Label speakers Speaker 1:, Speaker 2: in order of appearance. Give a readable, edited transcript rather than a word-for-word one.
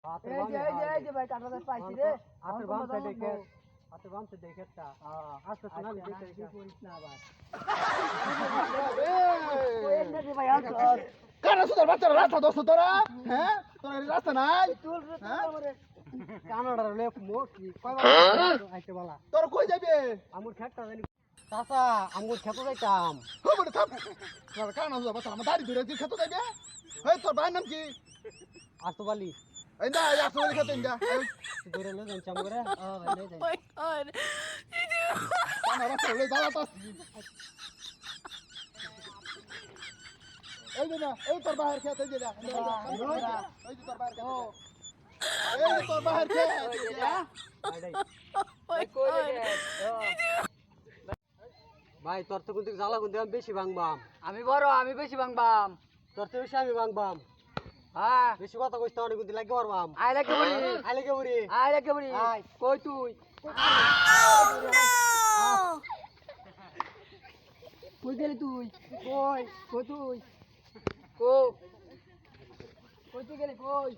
Speaker 1: এই যে ভাই কাঁটা পাইছি রে
Speaker 2: হাতের বাম সাইডে খেত হাতের বাম সাইডে খেতটা আস্তে আস্তে নামি দেখে
Speaker 1: কি করিস না আবার
Speaker 3: এই
Speaker 1: এই যে ভাই আস
Speaker 3: কারা সুদার বাচ্চারা রাস্তা দোস্ত তোরা হ্যাঁ তোর রাস্তা নাই
Speaker 1: চুল রে
Speaker 3: হ্যাঁ?
Speaker 1: আমারে
Speaker 2: কানাডার লেপ মোটি কয়বার আইতে বলা
Speaker 3: তোর কই যাবে
Speaker 2: আমুর খেতটা জানি চাচা আমুর খেতে যাইতাম
Speaker 3: খবর থাম তোর কানা সুদার বাচ্চা আমার দাড়ি ধরে তুই খেতে যাবে এই তোর ভাইয়ের নাম কি
Speaker 2: আতবালি
Speaker 3: এই না এই আসলে খেতে যা
Speaker 2: ধরে লে যাই চাম করে ভাই লে যাই
Speaker 3: কানা রাস্তা লই দাঁড়া তো এই যে না এই তোর বাহির খেতে এই যে না এই যে তোর বাহির খেতে এই তোর বাহির খেতে
Speaker 2: ভাই তোর তো কিন্তু জ্বালা কিন্তু আমি বেশি ভাঙবাম
Speaker 1: আমি বড় আমি বেশি ভাঙবাম
Speaker 2: তোর তো বেশি আমি ভাঙবাম
Speaker 1: হ্যাঁ
Speaker 2: বেশি কথা কইছ তাহলে কিন্তু লাগে পারবাম
Speaker 1: আই লাগে বড়ি
Speaker 2: আই লাগে বুড়ি
Speaker 1: আই লাগে বড়ি
Speaker 2: আয়।
Speaker 1: কই তুই কই গেলি তুই কই কই তুই কই কই তুই গেলি কই